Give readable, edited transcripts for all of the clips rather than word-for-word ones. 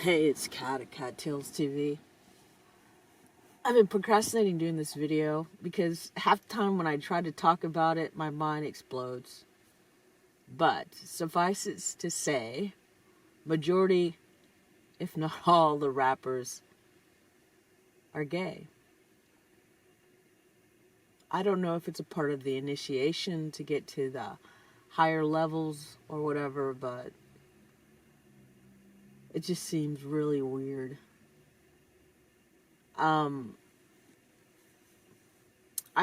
Hey, it's Kat at Kattalestv. I've been procrastinating doing this video because half the time when I try to talk about it, my mind explodes. But suffice it to say, majority, if not all, the rappers are gay. I don't know if it's a part of the initiation to get to the higher levels or whatever, but it just seems really weird. I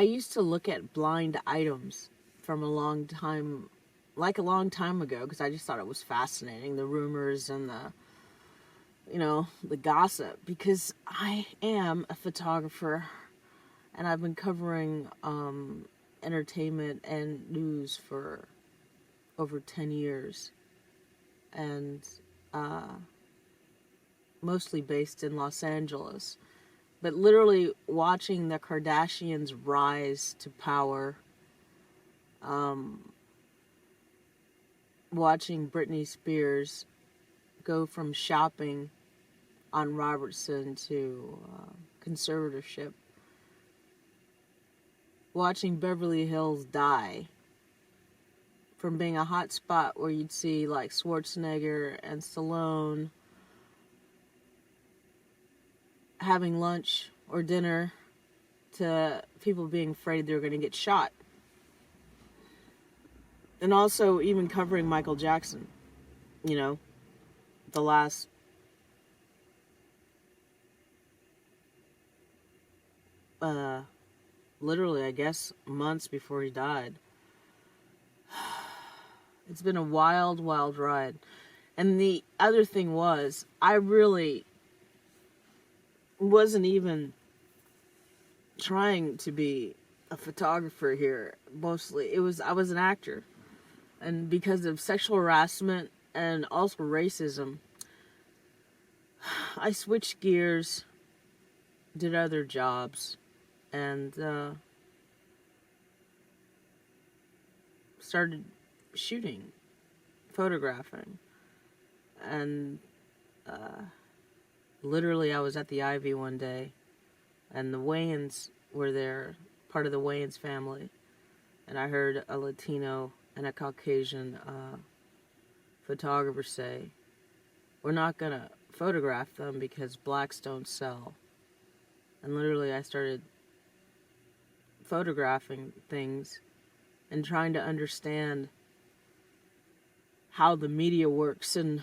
used to look at blind items from a long time ago, because I just thought it was fascinating, the rumors and the gossip, because I am a photographer and I've been covering entertainment and news for over 10 years, and mostly based in Los Angeles. But literally watching the Kardashians rise to power, watching Britney Spears go from shopping on Robertson to conservatorship, watching Beverly Hills die from being a hot spot where you'd see like Schwarzenegger and Stallone having lunch or dinner, to people being afraid they were going to get shot. And also even covering Michael Jackson, the last literally, I guess, months before he died. It's been a wild, wild ride. And the other thing was, I really wasn't even trying to be a photographer here. Mostly I was an actor, and because of sexual harassment and also racism, I switched gears, did other jobs, and started shooting, photographing. And literally, I was at the Ivy one day, and the Wayans were there, part of the Wayans family, and I heard a Latino and a Caucasian photographer say, "We're not going to photograph them because blacks don't sell." And literally, I started photographing things and trying to understand how the media works and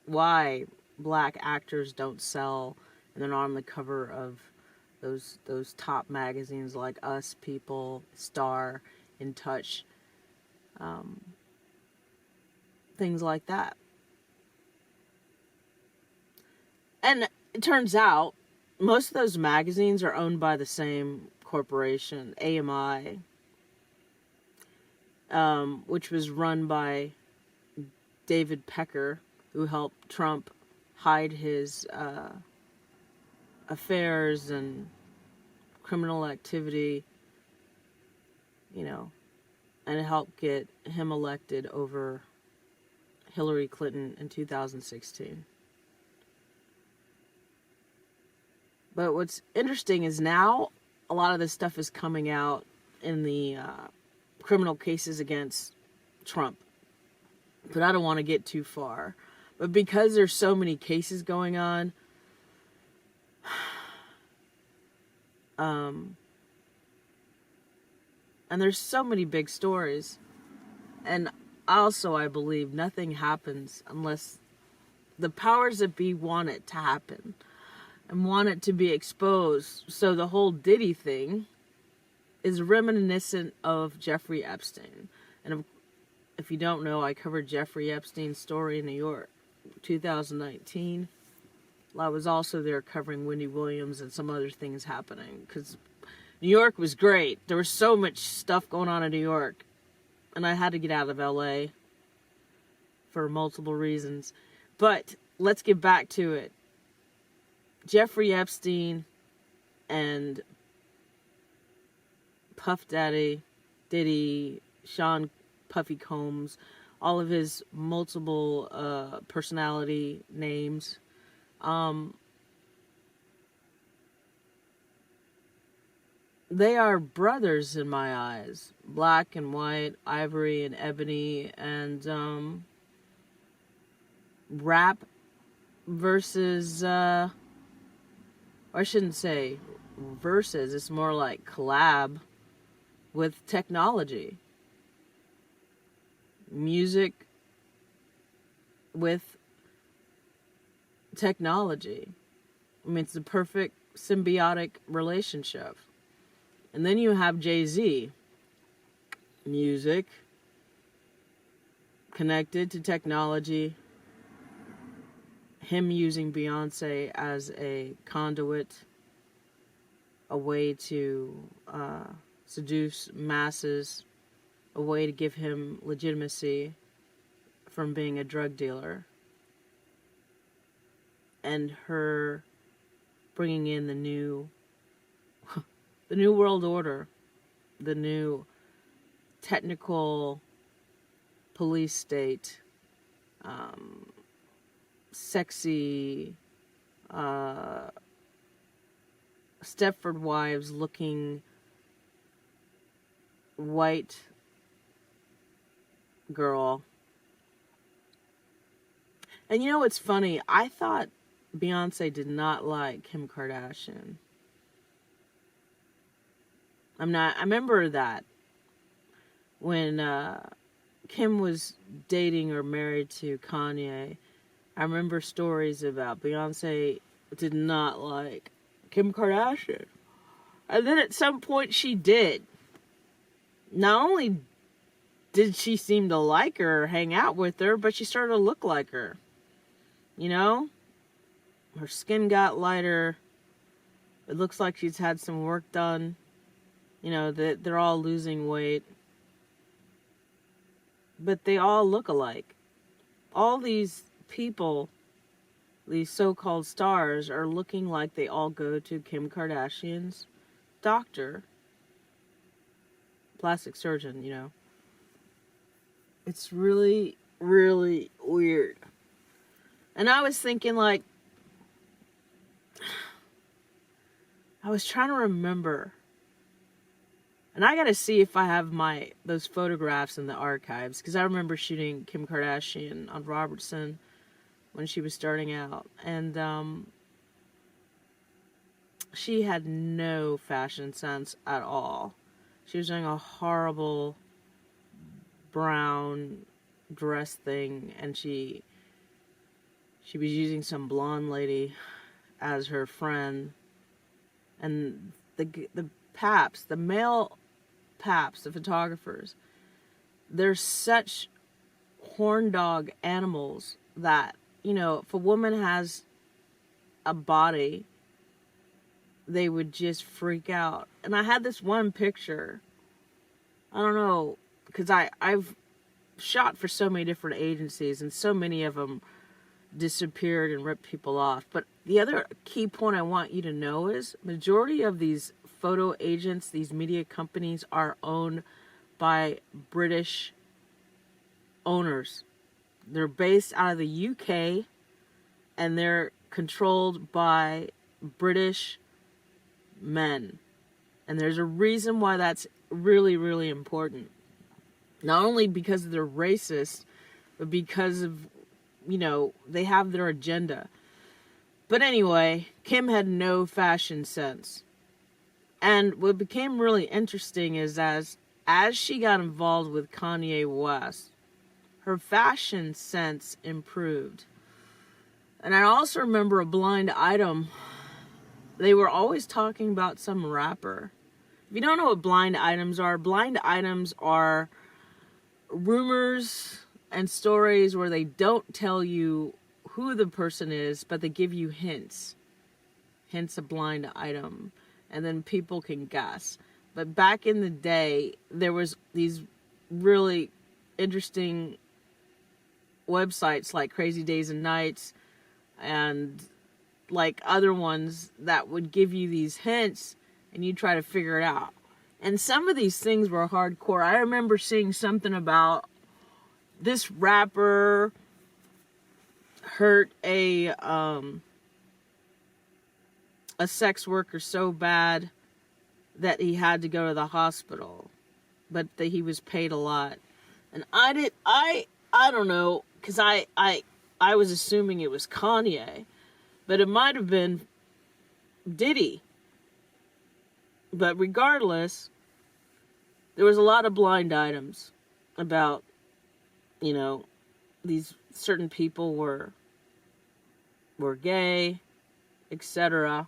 why black actors don't sell and they're not on the cover of those top magazines like Us, People, Star, In Touch, things like that. And it turns out most of those magazines are owned by the same corporation, AMI, which was run by David Pecker, who helped Trump hide his affairs and criminal activity, and it helped get him elected over Hillary Clinton in 2016. But what's interesting is now a lot of this stuff is coming out in the criminal cases against Trump. But I don't want to get too far. But because there's so many cases going on, and there's so many big stories, and also I believe nothing happens unless the powers that be want it to happen and want it to be exposed. So the whole Diddy thing is reminiscent of Jeffrey Epstein. And if you don't know, I covered Jeffrey Epstein's story in New York, 2019. I was also there covering Wendy Williams and some other things happening, because New York was great. There was so much stuff going on in New York, and I had to get out of LA for multiple reasons. But let's get back to it. Jeffrey Epstein and Puff Daddy, Diddy, Sean Puffy Combs, all of his multiple personality names. They are brothers in my eyes. Black and white, ivory and ebony, and rap versus, or I shouldn't say versus, it's more like collab with technology. Music with technology. I mean, it's the perfect symbiotic relationship. And then you have Jay-Z. Music connected to technology. Him using Beyonce as a conduit, a way to seduce masses, a way to give him legitimacy from being a drug dealer. And her bringing in the new world order, the new technical police state, sexy Stepford Wives looking white girl. And you know what's funny? I thought Beyonce did not like Kim Kardashian. I remember that when Kim was dating or married to Kanye, I remember stories about Beyonce did not like Kim Kardashian. And then at some point she did. Not only did she seem to like her or hang out with her, but she started to look like her. You know? Her skin got lighter. It looks like she's had some work done. You know, they're all losing weight. But they all look alike. All these people, these so-called stars, are looking like they all go to Kim Kardashian's doctor. Plastic surgeon, you know. It's really, really weird. And I was thinking, like, I was trying to remember. And I gotta see if I have those photographs in the archives, because I remember shooting Kim Kardashian on Robertson when she was starting out, and she had no fashion sense at all. She was doing a horrible brown dress thing, and she was using some blonde lady as her friend, and the paps, the male paps, the photographers, they're such horn dog animals that, you know, if a woman has a body, they would just freak out. And I had this one picture, I don't know, because I've shot for so many different agencies, and so many of them disappeared and ripped people off. But the other key point I want you to know is majority of these photo agents, these media companies, are owned by British owners. They're based out of the UK, and they're controlled by British men. And there's a reason why that's really, really important. Not only because they're racist, but because of, you know, they have their agenda. But anyway, Kim had no fashion sense. And what became really interesting is as she got involved with Kanye West, her fashion sense improved. And I also remember a blind item. They were always talking about some rapper. If you don't know what blind items are rumors and stories where they don't tell you who the person is, but they give you hints. Hence a blind item. And then people can guess. But back in the day, there was these really interesting websites like Crazy Days and Nights and like other ones that would give you these hints and you try to figure it out. And some of these things were hardcore. I remember seeing something about this rapper hurt a sex worker so bad that he had to go to the hospital, but that he was paid a lot. And I don't know, because I was assuming it was Kanye, but it might have been Diddy. But regardless, there was a lot of blind items about, you know, these certain people were gay, etc.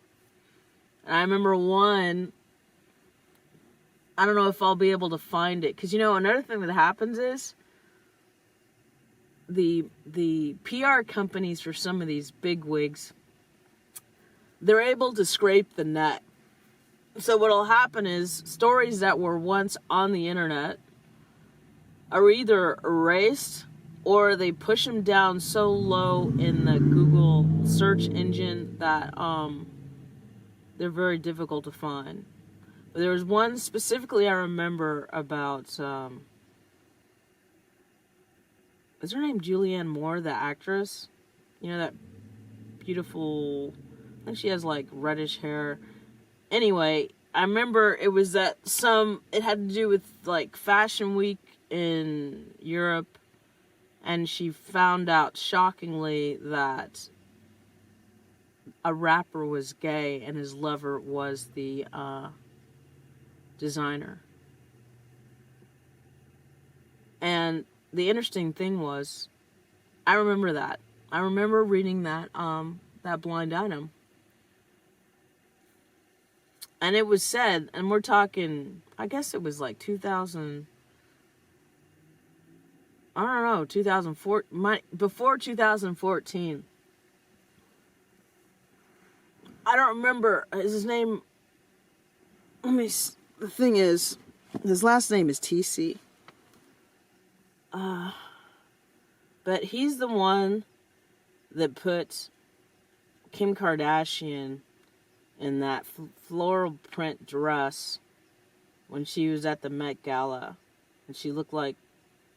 And I remember one, I don't know if I'll be able to find it, because, you know, another thing that happens is the PR companies for some of these big wigs, they're able to scrape the net. So what'll happen is stories that were once on the internet are either erased or they push them down so low in the Google search engine that they're very difficult to find. But there was one specifically I remember about, is her name Julianne Moore, the actress? You know, that beautiful, I think she has like reddish hair. Anyway, I remember it was that it had to do with like Fashion Week in Europe, and she found out shockingly that a rapper was gay and his lover was the designer. And the interesting thing was, I remember that. I remember reading that blind item. And it was said, and we're talking, I guess it was like 2000, I don't know, 2004, before 2014. I don't remember, is his name, the thing is, his last name is TC. But he's the one that put Kim Kardashian in that floral print dress when she was at the Met Gala, and she looked like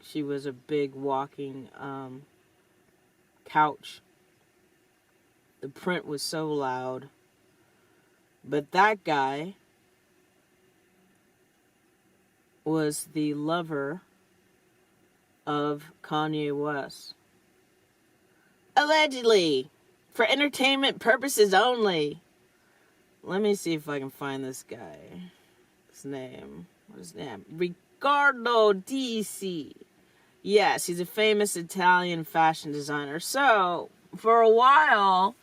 she was a big walking couch. The print was so loud. But that guy was the lover of Kanye West. Allegedly, for entertainment purposes only. Let me see if I can find this guy. His name. What is his name? Riccardo DC. Yes, he's a famous Italian fashion designer. So, for a while,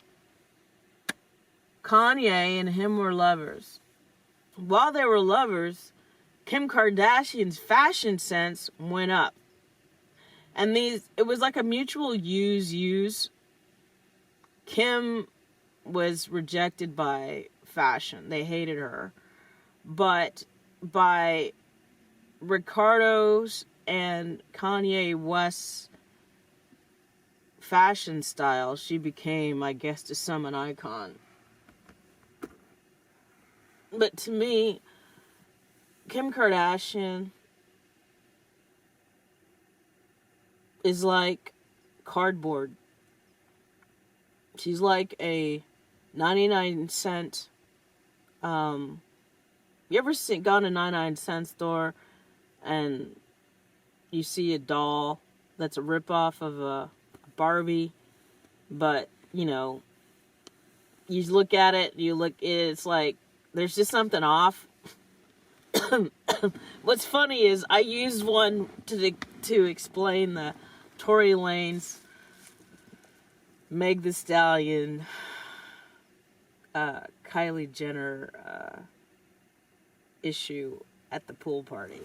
Kanye and him were lovers. While they were lovers, Kim Kardashian's fashion sense went up. And it was like a mutual use. Kim was rejected by fashion. They hated her. But by Ricardo's and Kanye West's fashion style, she became, I guess, to some, an icon. But to me, Kim Kardashian is like cardboard. She's like a 99-cent, you ever gone to a 99-cent store and you see a doll that's a ripoff of a Barbie, but, you know, you look at it, it's like, there's just something off. What's funny is I used one to explain the Tory Lanez, Meg Thee Stallion, Kylie Jenner issue at the pool party.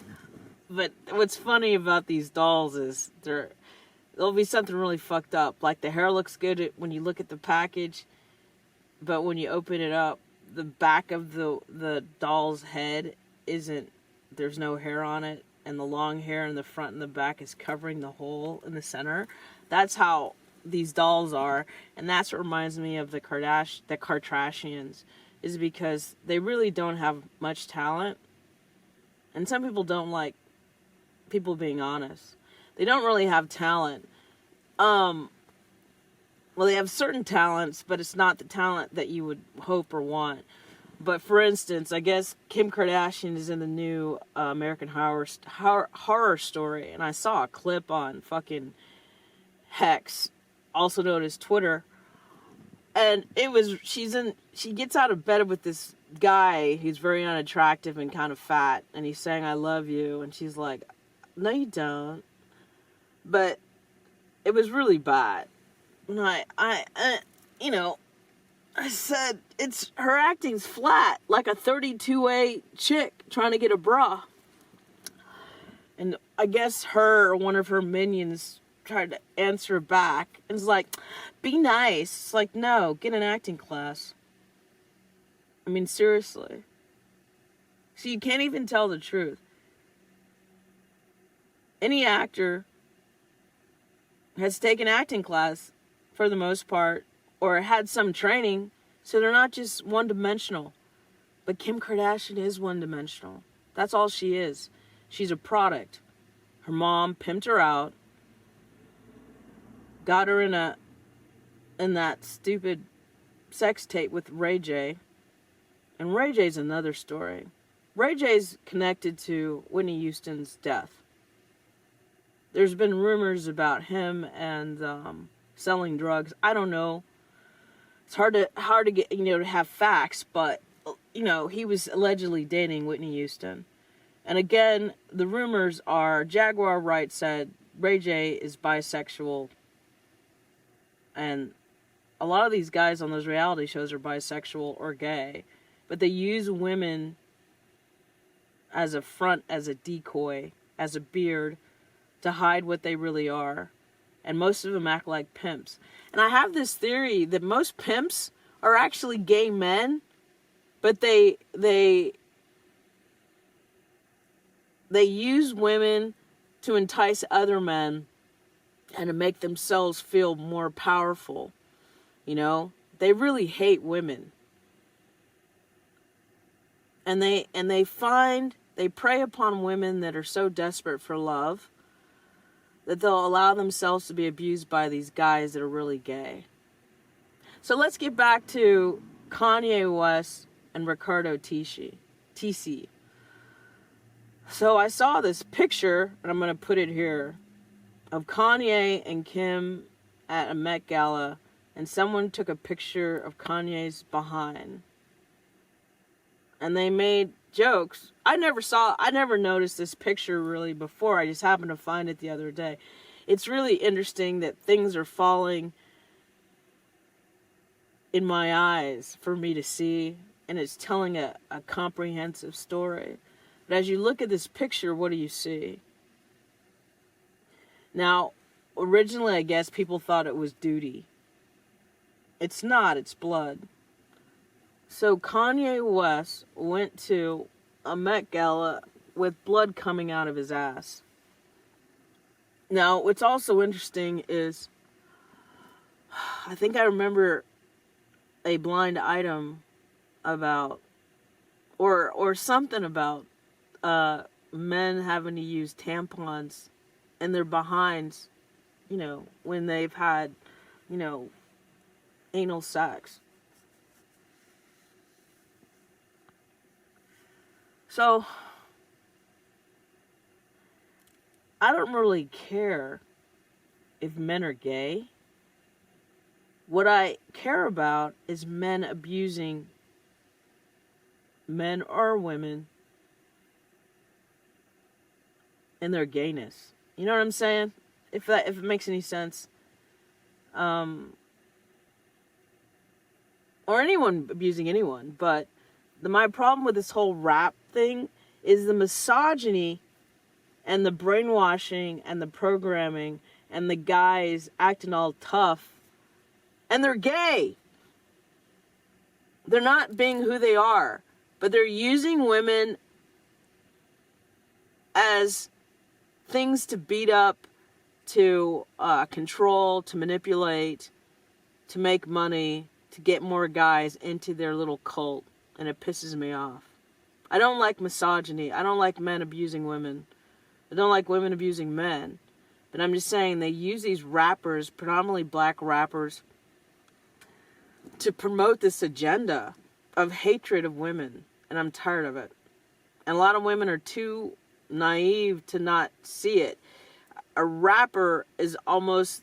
But what's funny about these dolls is there'll be something really fucked up. Like the hair looks good when you look at the package, but when you open it up, the back of the doll's head there's no hair on it, and the long hair in the front and the back is covering the hole in the center. That's how these dolls are, and that's what reminds me of the Kardashians, is because they really don't have much talent, and some people don't like people being honest. They don't really have talent. Well, they have certain talents, but it's not the talent that you would hope or want. But for instance, I guess Kim Kardashian is in the new American Horror Story, and I saw a clip on fucking Hex, also known as Twitter, and she gets out of bed with this guy who's very unattractive and kind of fat, and he's saying, "I love you," and she's like, "No, you don't." But it was really bad. And I said, her acting's flat, like a 32A chick trying to get a bra. And I guess her or one of her minions tried to answer back, and it's like, be nice. It's like, no, get an acting class. I mean, seriously. So you can't even tell the truth. Any actor has taken acting class for the most part, or had some training, so they're not just one-dimensional. But Kim Kardashian is one-dimensional. That's all she is. She's a product. Her mom pimped her out, got her in that stupid sex tape with Ray J. And Ray J's another story. Ray J's connected to Whitney Houston's death. There's been rumors about him and selling drugs. I don't know. It's hard to get, to have facts, but he was allegedly dating Whitney Houston. And again, the rumors are Jaguar Wright said Ray J is bisexual. And a lot of these guys on those reality shows are bisexual or gay, but they use women as a front, as a decoy, as a beard to hide what they really are. And most of them act like pimps. And I have this theory that most pimps are actually gay men, but they use women to entice other men and to make themselves feel more powerful. They really hate women. And they prey upon women that are so desperate for love that they'll allow themselves to be abused by these guys that are really gay. So let's get back to Kanye West and Ricardo TC. So I saw this picture, and I'm going to put it here, of Kanye and Kim at a Met Gala, and someone took a picture of Kanye's behind. And they made jokes. I never noticed this picture really before. I just happened to find it the other day. It's really interesting that things are falling in my eyes for me to see, and it's telling a comprehensive story. But as you look at this picture, what do you see? Now, originally, I guess people thought it was Diddy. It's not, it's blood. So Kanye West went to a Met Gala with blood coming out of his ass. Now, what's also interesting is, I think I remember a blind item about, or something about men having to use tampons in their behinds, when they've had, anal sex. So, I don't really care if men are gay. What I care about is men abusing men or women in their gayness. You know what I'm saying? If it makes any sense. Or anyone abusing anyone. But my problem with this whole rap thing is the misogyny and the brainwashing and the programming and the guys acting all tough. And they're gay. They're not being who they are. But they're using women as things to beat up, to control, to manipulate, to make money, to get more guys into their little cult. And it pisses me off. I don't like misogyny. I don't like men abusing women. I don't like women abusing men. But I'm just saying they use these rappers, predominantly black rappers, to promote this agenda of hatred of women. And I'm tired of it. And a lot of women are too naive to not see it. A rapper is almost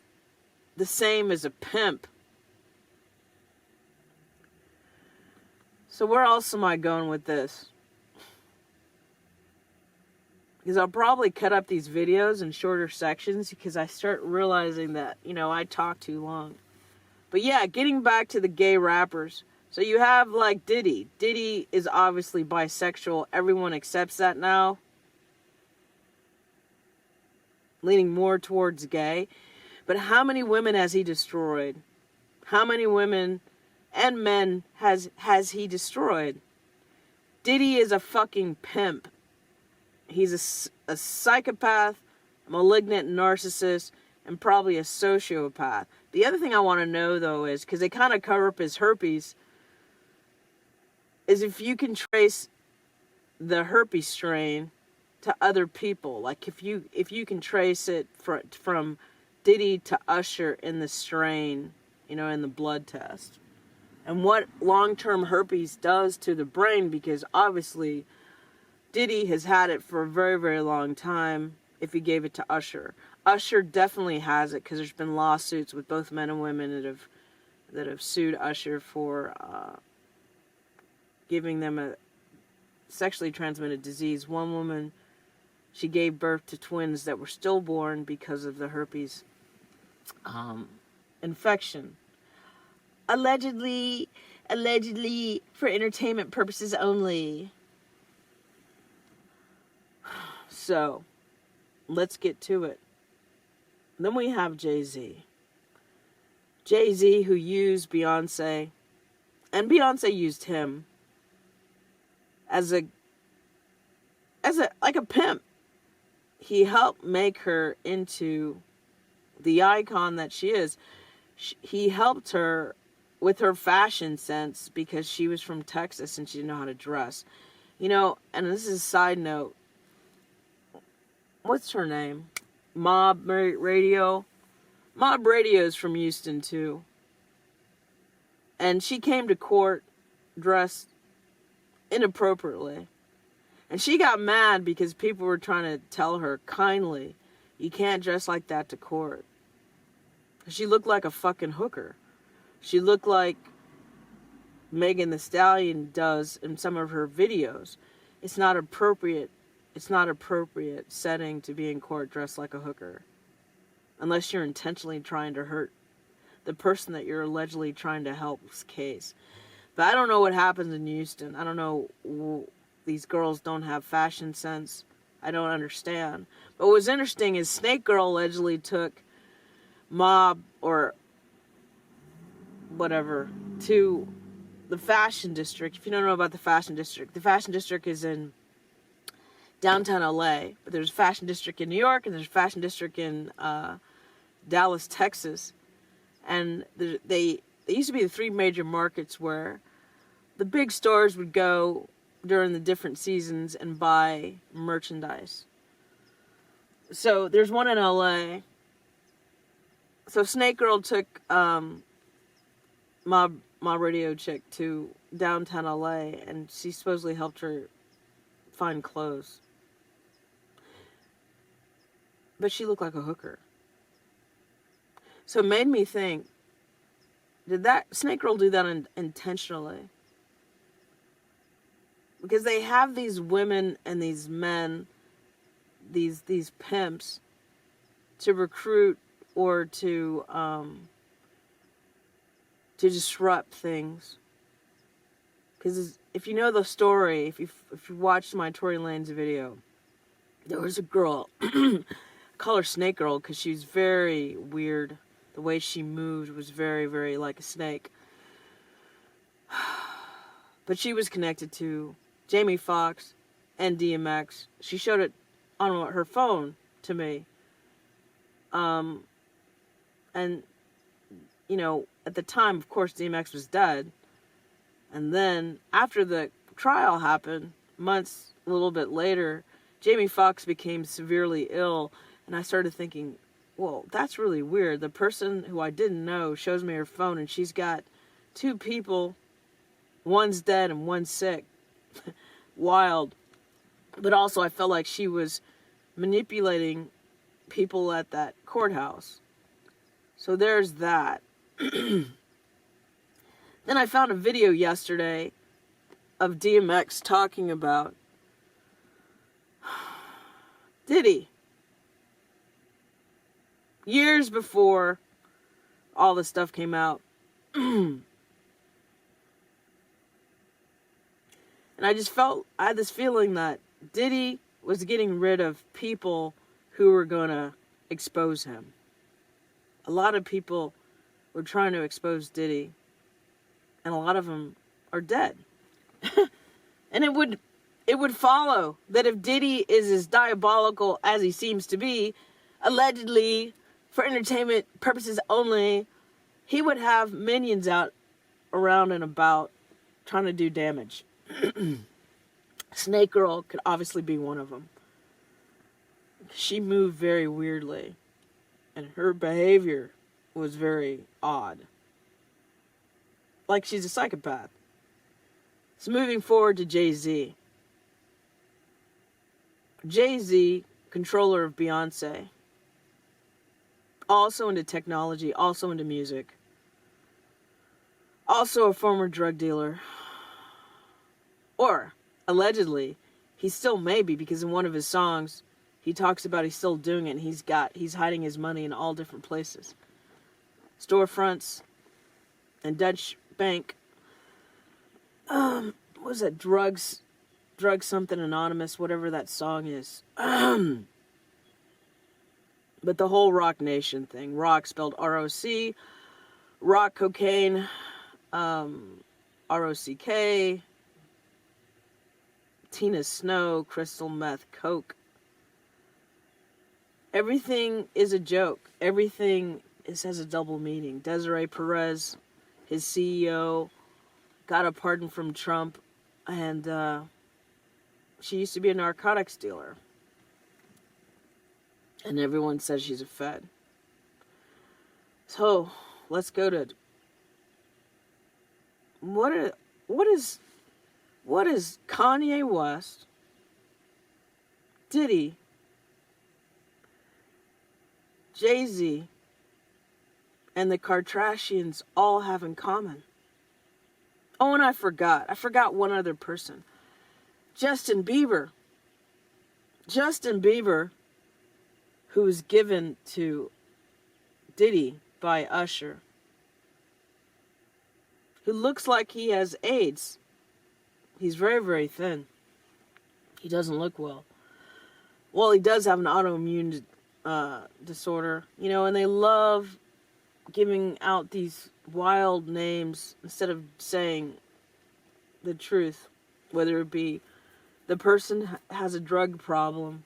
the same as a pimp. So where else am I going with this? Because I'll probably cut up these videos in shorter sections because I start realizing that, I talk too long. But yeah, getting back to the gay rappers. So you have like Diddy. Diddy is obviously bisexual. Everyone accepts that now. Leaning more towards gay. But how many women has he destroyed? How many women and men has he destroyed? Diddy is a fucking pimp. He's a psychopath, a malignant narcissist, and probably a sociopath. The other thing I want to know, though, is, because they kind of cover up his herpes, is if you can trace the herpes strain to other people. Like, if you can trace it from Diddy to Usher in the strain, in the blood test. And what long-term herpes does to the brain, because obviously Diddy has had it for a very, very long time if he gave it to Usher. Usher definitely has it because there's been lawsuits with both men and women that have sued Usher for giving them a sexually transmitted disease. One woman, she gave birth to twins that were stillborn because of the herpes infection. Allegedly for entertainment purposes only. So, let's get to it. Then we have Jay-Z. Jay-Z, who used Beyonce, and Beyonce used him as a pimp. He helped make her into the icon that she is. He helped her with her fashion sense because she was from Texas and she didn't know how to dress. And this is a side note. What's her name? Mob Radio. Mob Radio is from Houston, too. And she came to court dressed inappropriately. And she got mad because people were trying to tell her kindly, you can't dress like that to court. She looked like a fucking hooker. She looked like Megan Thee Stallion does in some of her videos. It's not appropriate setting to be in court dressed like a hooker. Unless you're intentionally trying to hurt the person that you're allegedly trying to help's case. But I don't know what happens in Houston. I don't know. These girls don't have fashion sense. I don't understand. But what's interesting is Snake Girl allegedly took Mob or whatever to the fashion district. If you don't know about the fashion district is in downtown LA, but there's a fashion district in New York and there's a fashion district in Dallas, Texas. And they used to be the three major markets where the big stores would go during the different seasons and buy merchandise. So there's one in LA. So Snake Girl took Mob Radio chick to downtown LA and she supposedly helped her find clothes. But she looked like a hooker. So it made me think, did that Snake Girl do that intentionally? Because they have these women and these men, these pimps, to recruit or to disrupt things. Because if you know the story, if you watched my Tory Lanez video, there was a girl, I call her Snake Girl because she's very weird. The way she moved was very, very like a snake. But she was connected to Jamie Foxx and DMX. She showed it on her phone to me. And, at the time, of course, DMX was dead. And then, after the trial happened, a little bit later, Jamie Foxx became severely ill. And I started thinking, well, that's really weird. The person who I didn't know shows me her phone, and she's got 2 people. One's dead and one's sick. Wild. But also, I felt like she was manipulating people at that courthouse. So there's that. Then I found a video yesterday of DMX talking about Diddy. Years before all this stuff came out. And I had this feeling that Diddy was getting rid of people who were going to expose him. A lot of people were trying to expose Diddy, and a lot of them are dead. And it would follow that if Diddy is as diabolical as he seems to be, allegedly for entertainment purposes only, he would have minions out around and about trying to do damage. Snake Girl could obviously be one of them. She moved very weirdly, and her behavior was very odd. Like she's a psychopath. So moving forward to Jay-Z. Jay-Z, controller of Beyonce. Also into technology, also into music. Also a former drug dealer. Or, allegedly, he still may be, because in one of his songs, he talks about he's still doing it, and he's hiding his money in all different places. Storefronts, and Dutch Bank. What was that? Drug something anonymous, whatever that song is. But the whole Rock Nation thing. Rock spelled R-O-C. Rock cocaine. R-O-C-K. Tina Snow, crystal meth, coke. Everything is a joke. Everything has a double meaning. Desiree Perez, his CEO, got a pardon from Trump, and she used to be a narcotics dealer. And everyone says she's a Fed. So, let's go to what is Kanye West, Diddy, Jay-Z, and the Kardashians all have in common? Oh, and I forgot one other person. Justin Bieber. Justin Bieber, who was given to Diddy by Usher, who looks like he has AIDS. He's very, very thin. He doesn't look well. Well, he does have an autoimmune disorder, and they love giving out these wild names instead of saying the truth, whether it be the person has a drug problem.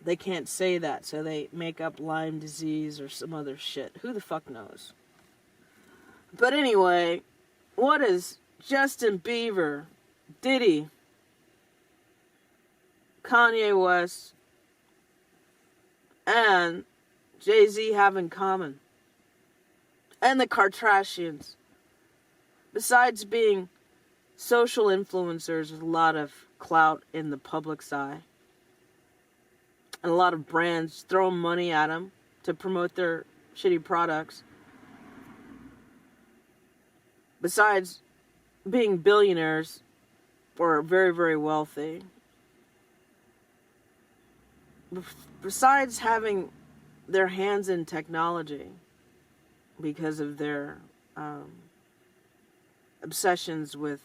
They can't say that, so they make up Lyme disease or some other shit. Who the fuck knows? But anyway, what is Justin Bieber, Diddy, Kanye West, and Jay-Z have in common? And the Kardashians. Besides being social influencers with a lot of clout in the public's eye, and a lot of brands throwing money at them to promote their shitty products. Besides being billionaires or very, very wealthy. Besides having their hands in technology because of their obsessions with,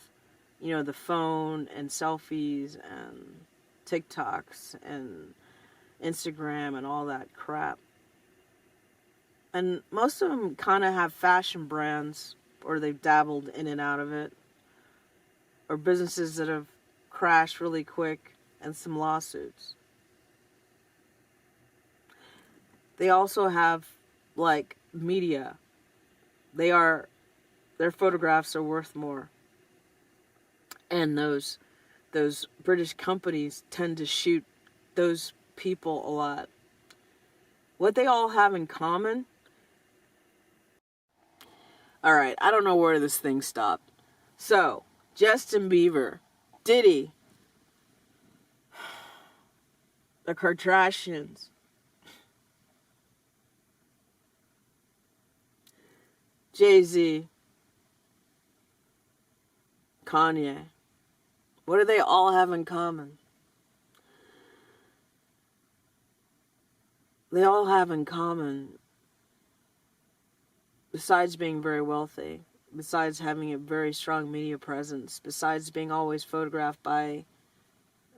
the phone and selfies and TikToks and Instagram and all that crap. And most of them kind of have fashion brands, or they've dabbled in and out of it, or businesses that have crashed really quick, and some lawsuits. They also have, media. Their photographs are worth more. And those British companies tend to shoot those people a lot. what they all have in common. Alright, I don't know where this thing stopped. So, Justin Bieber, Diddy, the Kardashians, Jay-Z, Kanye. What do they all have in common? They all have in common, besides being very wealthy, besides having a very strong media presence, besides being always photographed by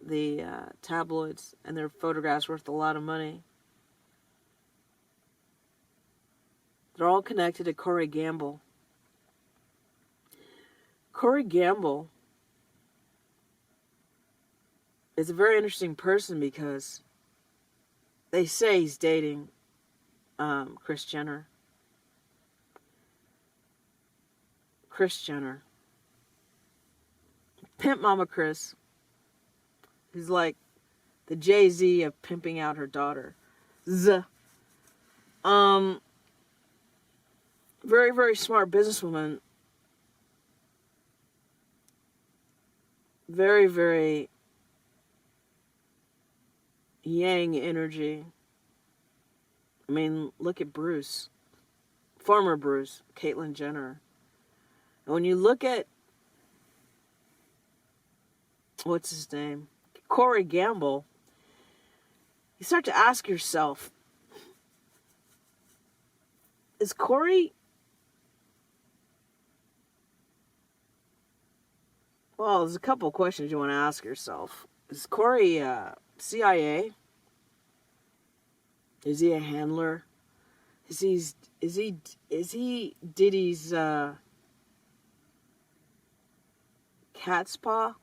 the tabloids, and their photographs worth a lot of money. They're all connected to Corey Gamble. Corey Gamble is a very interesting person because they say he's dating Kris Jenner. Kris Jenner. Pimp Mama Kris. Who's like the Jay-Z of pimping out her daughter. Very, very smart businesswoman. Very, very yang energy. I mean, look at Bruce. Former Bruce, Caitlyn Jenner. And when you look at, what's his name? Corey Gamble, you start to ask yourself, is Corey, well, there's a couple questions you want to ask yourself. Is Corey CIA? Is he a handler? Is he Diddy's cat's paw?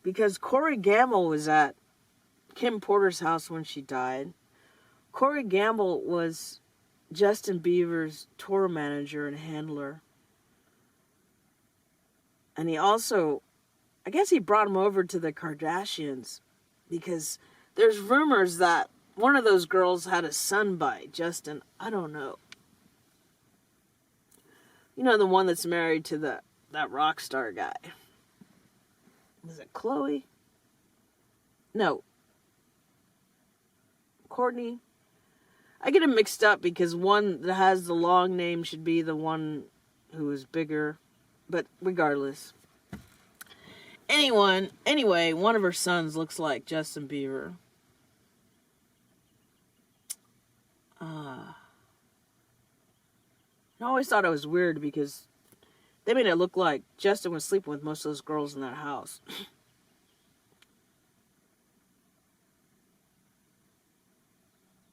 Because Corey Gamble was at Kim Porter's house when she died. Corey Gamble was Justin Bieber's tour manager and handler. And he also, I guess he brought him over to the Kardashians because there's rumors that one of those girls had a son by Justin. I don't know. You know, the one that's married to that rock star guy. Was it Chloe? No. Courtney? I get them mixed up because one that has the long name should be the one who is bigger. But regardless. Anyway, one of her sons looks like Justin Bieber. I always thought it was weird because they made it look like Justin was sleeping with most of those girls in that house.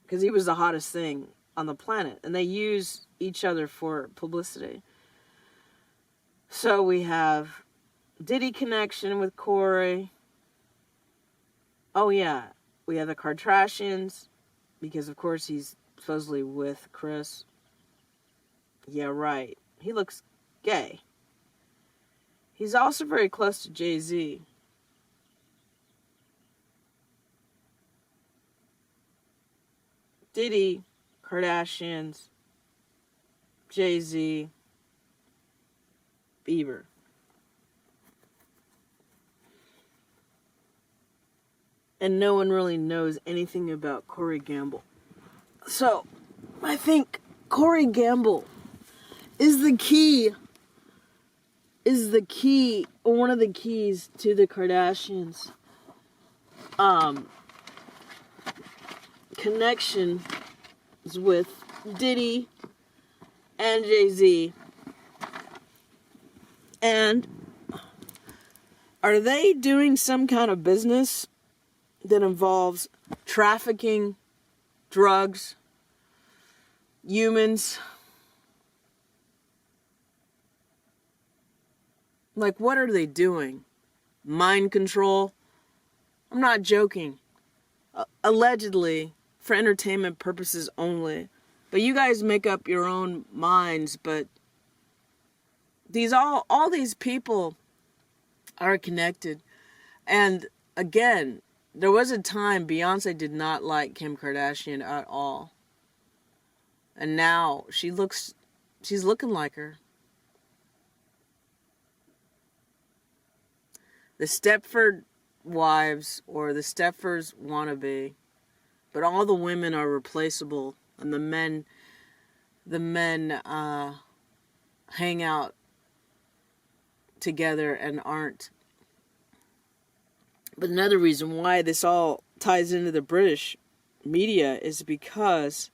Because he was the hottest thing on the planet. And they use each other for publicity. So we have Diddy connection with Corey. Oh yeah, we have the Kardashians. Because of course he's supposedly with Kris. Yeah, right. He looks gay. He's also very close to Jay-Z. Diddy, Kardashians, Jay-Z, Bieber. And no one really knows anything about Corey Gamble. So, I think Corey Gamble is the key, or one of the keys to the Kardashians' connection with Diddy and Jay-Z. And are they doing some kind of business that involves trafficking, drugs, humans? Like, what are they doing? Mind control? I'm not joking. Allegedly, for entertainment purposes only. But you guys make up your own minds, but all these people are connected. And again, There was a time Beyonce did not like Kim Kardashian at all. And now she's looking like her. The Stepford wives or the Stepfords wannabe, but all the women are replaceable, and the men hang out together and aren't. But another reason why this all ties into the British media is because,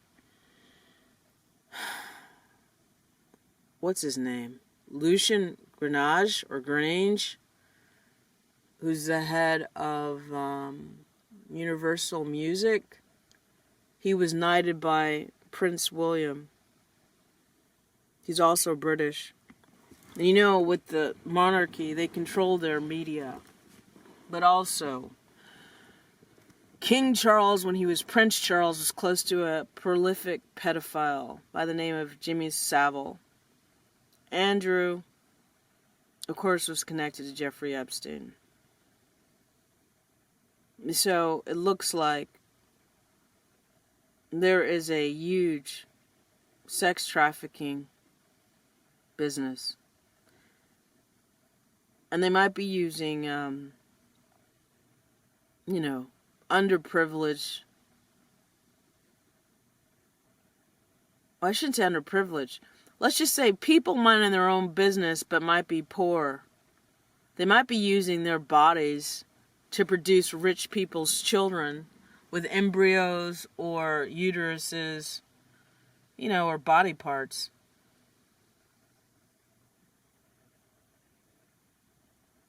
what's his name? Lucian Grange or Grange, who's the head of Universal Music. He was knighted by Prince William. He's also British. And you know, with the monarchy, they control their media. But also, King Charles, when he was Prince Charles, was close to a prolific pedophile by the name of Jimmy Savile. Andrew, of course, was connected to Jeffrey Epstein. So it looks like there is a huge sex trafficking business. And they might be using, underprivileged. Well, I shouldn't say underprivileged. Let's just say people minding their own business but might be poor. They might be using their bodies to produce rich people's children with embryos or uteruses, or body parts.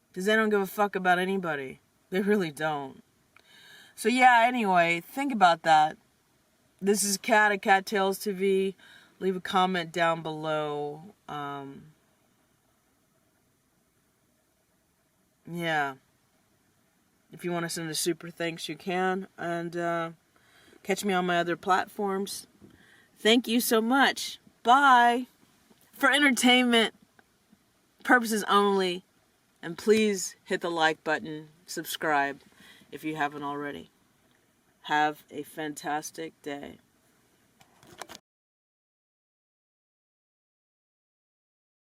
Because they don't give a fuck about anybody. They really don't. So yeah, anyway, think about that. This is Kat at Kattalestv. Leave a comment down below. Yeah. If you want to send a super thanks, you can. And catch me on my other platforms. Thank you so much. Bye. For entertainment purposes only. And please hit the like button. Subscribe if you haven't already. Have a fantastic day.